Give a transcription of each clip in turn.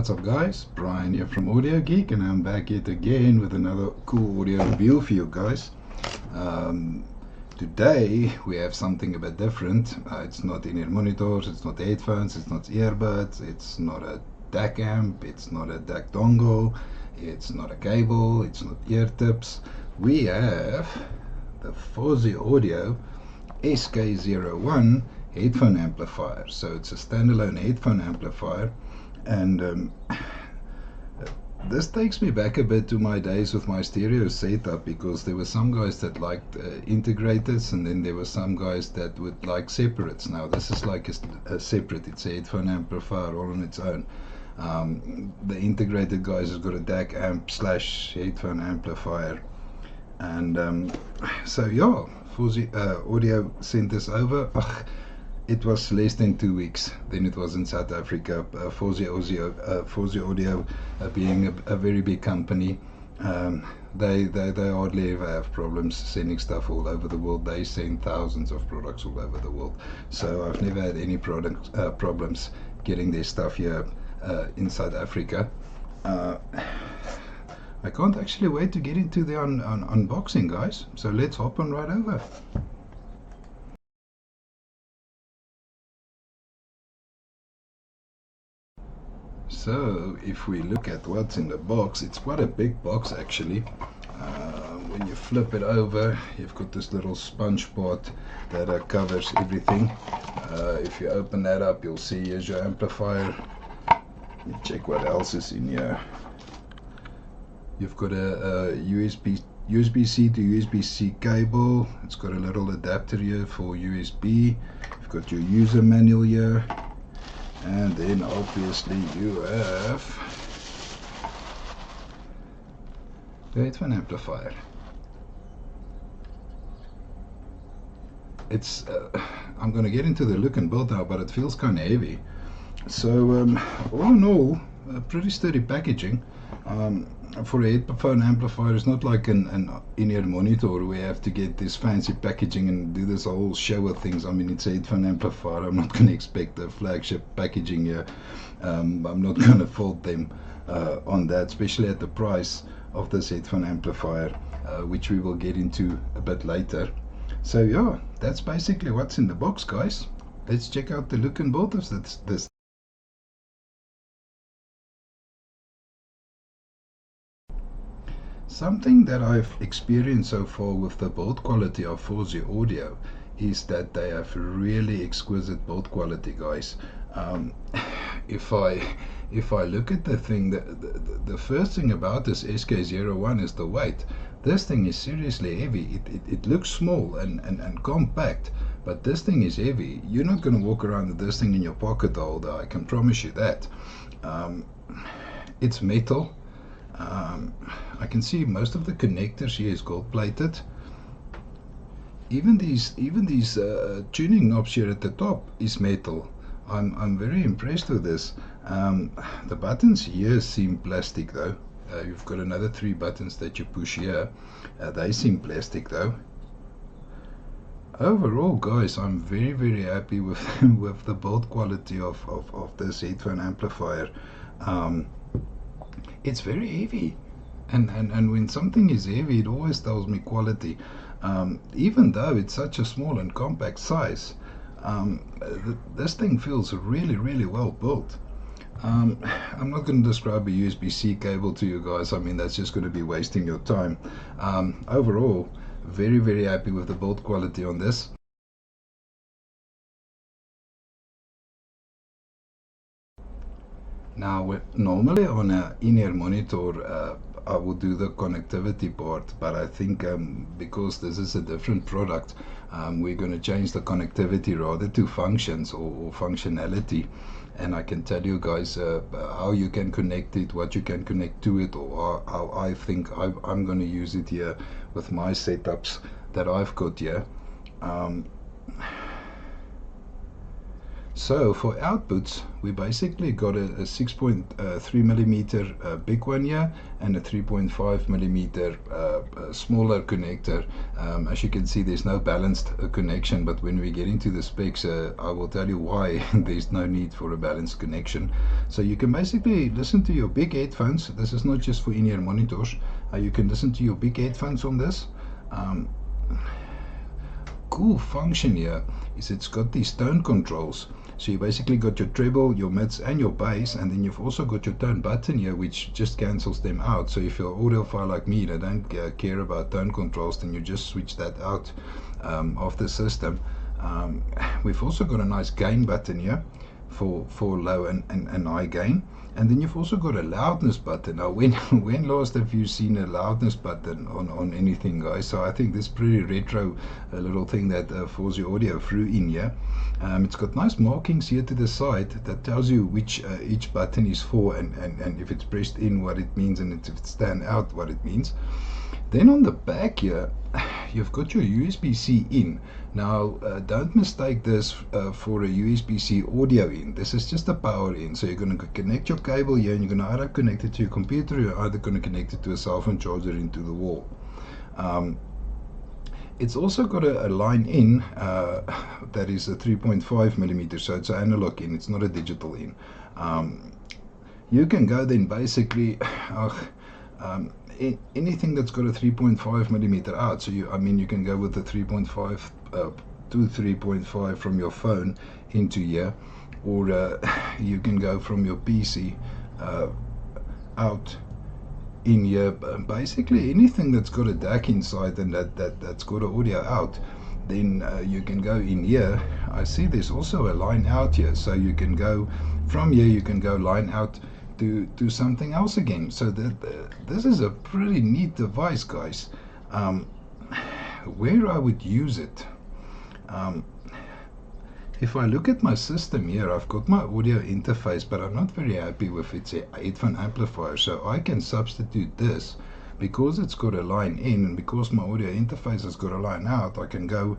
What's up guys, Brian here from Audio Geek, and I'm back yet again with another cool audio review for you guys. Today we have something a bit different. It's not in-ear monitors, it's not headphones, it's not earbuds, it's not a DAC amp, it's not a DAC dongle, it's not a cable, it's not ear tips. We have the Fosi Audio Sk01 headphone amplifier. So it's a standalone headphone amplifier, and this takes me back a bit to my days with my stereo setup, because there were some guys that liked integrators, and then there were some guys that would like separates. Now this is like a separate, it's a headphone amplifier all on its own. The integrated guys has got a DAC amp slash headphone amplifier, and so yeah, Fosi Audio sent this over. It was less than 2 weeks, then it was in South Africa. Fosi Audio being a very big company, they hardly ever have problems sending stuff all over the world. They send thousands of products all over the world. So I've never had any problems getting their stuff here in South Africa. I can't actually wait to get into the unboxing, guys. So let's hop on right over. So if we look at what's in the box, it's quite a big box actually. When you flip it over, you've got this little sponge part that covers everything. If you open that up, you'll see here's your amplifier. You check what else is in here. You've got a USB-C to USB-C cable. It's got a little adapter here for USB. You've got your user manual here. And then obviously you have the headphone amplifier. It's I'm going to get into the look and build now, but it feels kind of heavy. So all in all, pretty sturdy packaging. For a headphone amplifier, it's not like an in-ear monitor where we have to get this fancy packaging and do this whole show of things. I mean, it's a headphone amplifier. I'm not going to expect a flagship packaging here. I'm not going to fault them on that, especially at the price of this headphone amplifier, which we will get into a bit later. So yeah, that's basically what's in the box, guys. Let's check out the look and build of this. Something that I've experienced so far with the build quality of Fosi Audio is that they have really exquisite build quality, guys. If I look at the thing, the first thing about this Sk01 is the weight. This thing is seriously heavy. It looks small and compact, but this thing is heavy. You're not going to walk around with this thing in your pocket holder, I can promise you that. It's metal. I can see most of the connectors here is gold plated. Even these tuning knobs here at the top is metal. I'm very impressed with this. The buttons here seem plastic though. You've got another 3 buttons that you push here. They seem plastic though. Overall, guys, I'm very happy with with the build quality of this headphone amplifier. It's very heavy, and when something is heavy, it always tells me quality. Even though it's such a small and compact size, this thing feels really well built. I'm not going to describe a USB-C cable to you guys. I mean, that's just going to be wasting your time. Overall, very happy with the build quality on this. Now, normally on an in-ear monitor, I would do the connectivity part, but I think because this is a different product, we're going to change the connectivity rather to functions or functionality. And I can tell you guys how you can connect it, what you can connect to it, or how I think I'm going to use it here with my setups that I've got here. So for outputs, we basically got a 6.3 millimeter big one here and a 3.5 millimeter smaller connector. As you can see, there's no balanced connection, but when we get into the specs, I will tell you why there's no need for a balanced connection. So you can basically listen to your big headphones. This is not just for in-ear monitors. You can listen to your big headphones on this. Cool function here is it's got these tone controls. So you basically got your treble, your mids and your bass, and then you've also got your tone button here which just cancels them out. So if you're an audiophile like me that don't care about tone controls, then you just switch that out of the system. We've also got a nice gain button here for low and high gain. And then you've also got a loudness button. Now, when last have you seen a loudness button on anything, guys? So I think this pretty retro little thing that Fosi Audio threw in here. It's got nice markings here to the side that tells you which each button is for, and if it's pressed in, what it means, and if it stands out, what it means. Then on the back here, you've got your USB-C in. Now, don't mistake this for a USB-C audio in. This is just a power in. So you're going to connect your cable here, and you're going to either connect it to your computer, or you're either going to connect it to a cell phone charger into the wall. It's also got a line in that is a 3.5 millimeter, so it's an analog in. It's not a digital in. You can go then basically anything that's got a 3.5 millimeter out. So you can go with the 3.5 to 3.5 from your phone into here, or you can go from your PC out in here. Basically anything that's got a DAC inside and that's got an audio out, then you can go in here. I see there's also a line out here, so you can go from here, you can go line out to something else again. So this is a pretty neat device, guys. Where I would use it, if I look at my system here, I've got my audio interface, but I'm not very happy with its headphone amplifier. So I can substitute this, because it's got a line in, and because my audio interface has got a line out. I can go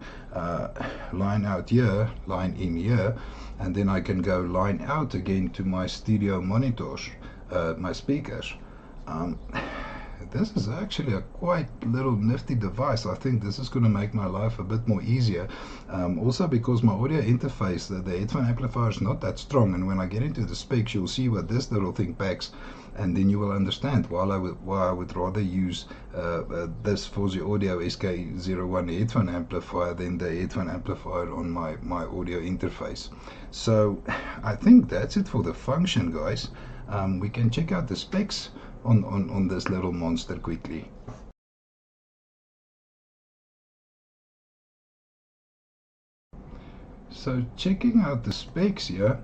line out here, line in here, and then I can go line out again to my stereo monitors, my speakers. This is actually a quite little nifty device. I think this is going to make my life a bit more easier. Also because my audio interface, the headphone amplifier is not that strong, and when I get into the specs, you'll see what this little thing packs, and then you will understand why I would rather use this Fosi Audio Sk01 headphone amplifier than the headphone amplifier on my audio interface. So I think that's it for the function, guys. We can check out the specs on this little monster quickly. So checking out the specs here,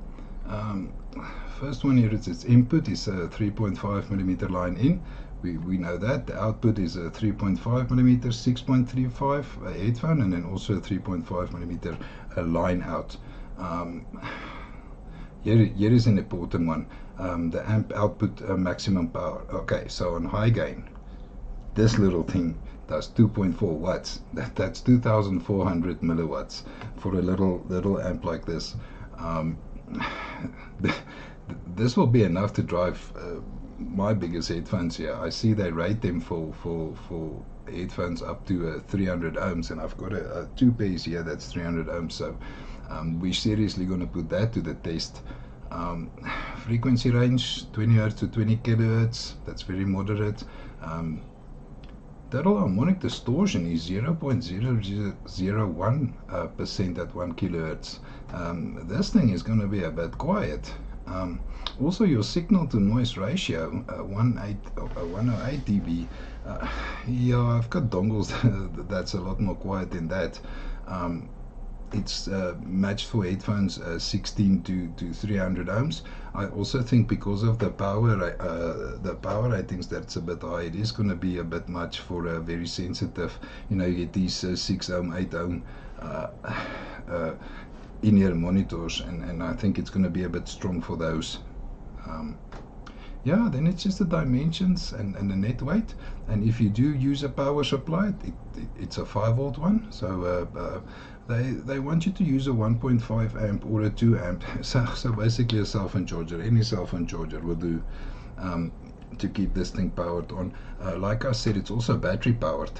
first one here is its input is a 3.5 millimeter line in. We know that. The output is a 3.5 millimeter 6.35 headphone, and then also a 3.5 millimeter line out. Here is an important one. The amp output maximum power. Okay, so on high gain, this little thing does 2.4 watts. That's 2,400 milliwatts for a little amp like this. This will be enough to drive my biggest headphones here. I see they rate them for headphones up to 300 ohms, and I've got a two pairs here that's 300 ohms. So we're seriously going to put that to the test. Frequency range 20 Hz to 20 kHz. That's very moderate. Total harmonic distortion is 0.001% at 1 kHz. This thing is going to be a bit quiet. Also, your signal to noise ratio 108 dB. Yeah, I've got dongles that's a lot more quiet than that. It's matched for headphones 16 to 300 ohms. I also think because of the power ratings that's a bit high, it is going to be a bit much for a very sensitive, you get these 6 ohm, 8 ohm in-ear monitors, and I think it's going to be a bit strong for those. yeah, then it's just the dimensions and the net weight. And if you do use a power supply, it's a 5 volt one. So they want you to use a 1.5 amp or a 2 amp. So basically a cell phone charger, any cell phone charger will do, to keep this thing powered on. Like I said, it's also battery powered.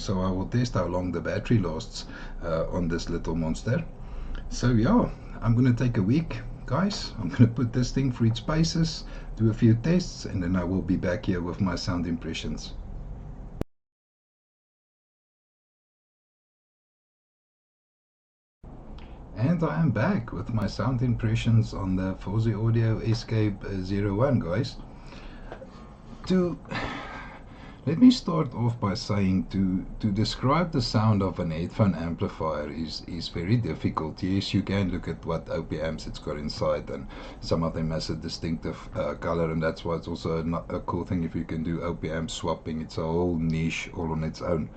So I will test how long the battery lasts on this little monster. So yeah, I'm gonna take a week, guys. I'm gonna put this thing through its paces, do a few tests, and then I will be back here with my sound impressions. And I am back with my sound impressions on the Fosi Audio Sk01, guys. Let me start off by saying to describe the sound of an headphone amplifier is very difficult. Yes, you can look at what OPAMs it's got inside, and some of them has a distinctive color, and that's why it's also a cool thing if you can do OPAM swapping. It's a whole niche all on its own.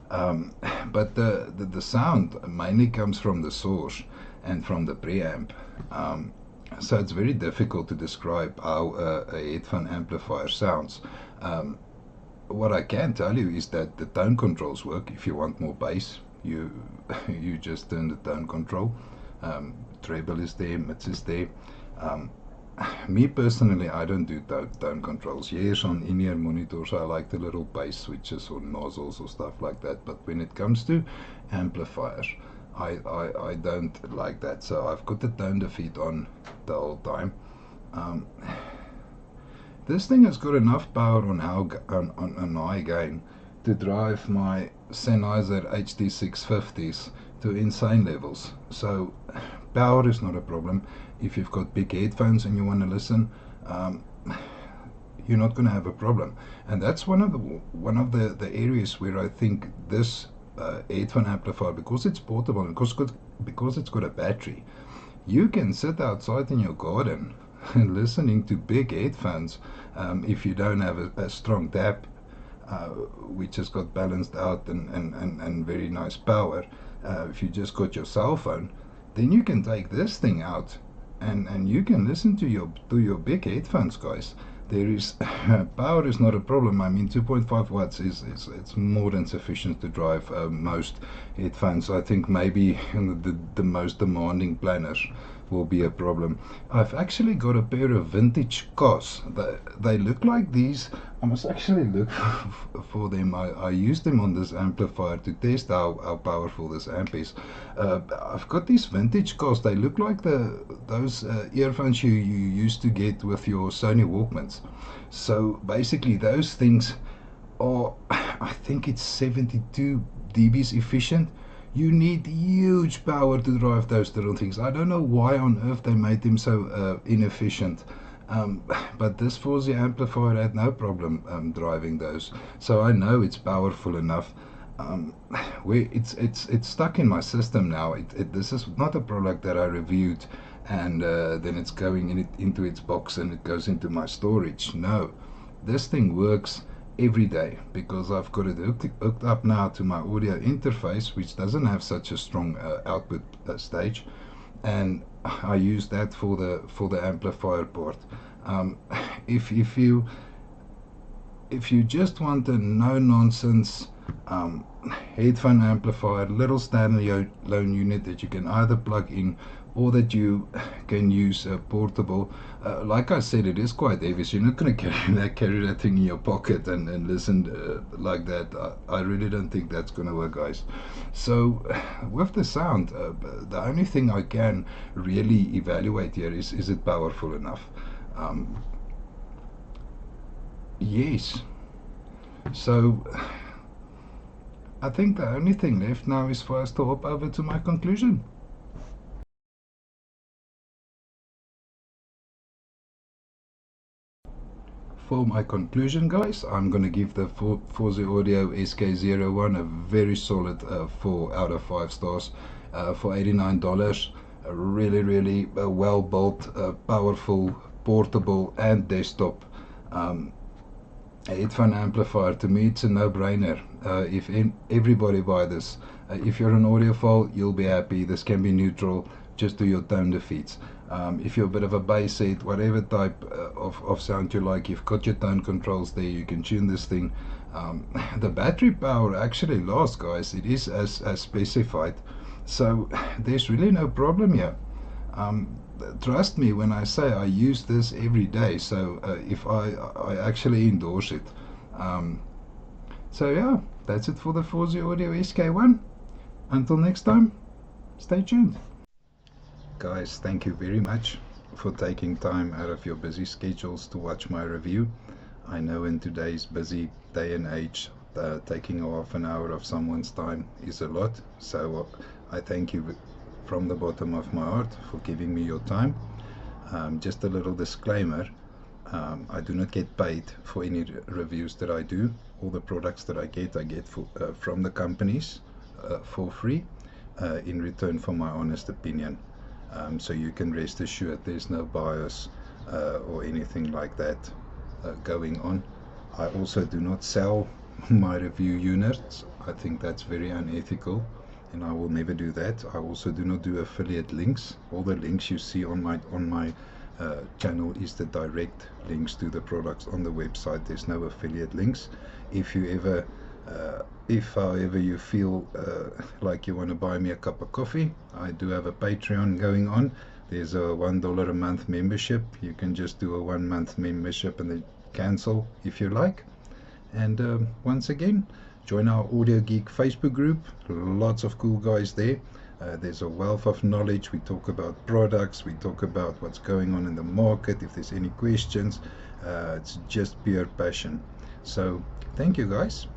But the sound mainly comes from the source and from the preamp. So it's very difficult to describe how a headphone amplifier sounds. What I can tell you is that the tone controls work. If you want more bass, you you just turn the tone control. Treble is there, mids is there. Me personally, I don't do tone controls. Yes, on in-ear monitors I like the little bass switches or nozzles or stuff like that, but when it comes to amplifiers, I don't like that. So I've got the tone defeat on the whole time. This thing has got enough power on high gain to drive my Sennheiser HD650s to insane levels. So power is not a problem. If you've got big headphones and you want to listen, you're not going to have a problem. And that's one of the areas where I think this headphone amplifier, because it's portable and because it's got a battery, you can sit outside in your garden and listening to big headphones. If you don't have a strong DAP, which has got balanced out and very nice power, if you just got your cell phone, then you can take this thing out and you can listen to your big headphones, guys. There is power is not a problem. I mean, 2.5 watts is it's more than sufficient to drive most headphones. I think maybe the most demanding planners will be a problem. I've actually got a pair of vintage COS. They look like these. I must actually look for them. I used them on this amplifier to test how powerful this amp is. I've got these vintage COS. They look like those earphones you used to get with your Sony Walkmans. So basically those things are, I think it's 72 dBs efficient. You need huge power to drive those little things. I don't know why on earth they made them so inefficient. But this Fosi amplifier had no problem driving those. So I know it's powerful enough. Where it's stuck in my system now. This is not a product that I reviewed and then it's going into its box and it goes into my storage. No, this thing works every day because I've got it hooked up now to my audio interface, which doesn't have such a strong output stage, and I use that for the amplifier part. If you just want a no nonsense headphone amplifier, little standalone unit that you can either plug in or that you can use portable. Like I said, it is quite heavy, so you're not going to carry that thing in your pocket and listen like that. I really don't think that's going to work, guys. So with the sound, the only thing I can really evaluate here is it powerful enough? Yes. So I think the only thing left now is for us to hop over to my conclusion. For my conclusion, guys, I'm going to give the Fosi Audio Sk01 a very solid 4 out of 5 stars for $89. A really well built, powerful, portable and desktop headphone amplifier. To me, it's a no-brainer. If everybody buy this, if you're an audiophile, you'll be happy. This can be neutral. Just do your tone defeats. If you're a bit of a bass head, whatever type of sound you like, you've got your tone controls there, you can tune this thing. The battery power actually lasts, guys. It is as specified, so there's really no problem here. Trust me when I say I use this every day, so if I actually endorse it. So yeah, that's it for the Fosi Audio Sk01. Until next time, stay tuned. Guys, thank you very much for taking time out of your busy schedules to watch my review. I know in today's busy day and age, taking half an hour of someone's time is a lot, so I thank you from the bottom of my heart for giving me your time. Just a little disclaimer, I do not get paid for any reviews that I do. All the products that I get from the companies for free, in return for my honest opinion. So you can rest assured there's no bias or anything like that going on. I also do not sell my review units. I think that's very unethical, and I will never do that. I also do not do affiliate links. All the links you see on my channel is the direct links to the products on the website. There's no affiliate links. If however you feel like you want to buy me a cup of coffee, I do have a Patreon going on. There's a $1 a month membership. You can just do a 1 month membership and then cancel if you like. And once again, join our Audio Geek Facebook group. Lots of cool guys there. There's a wealth of knowledge. We talk about products, we talk about what's going on in the market. If there's any questions, it's just pure passion. So thank you guys.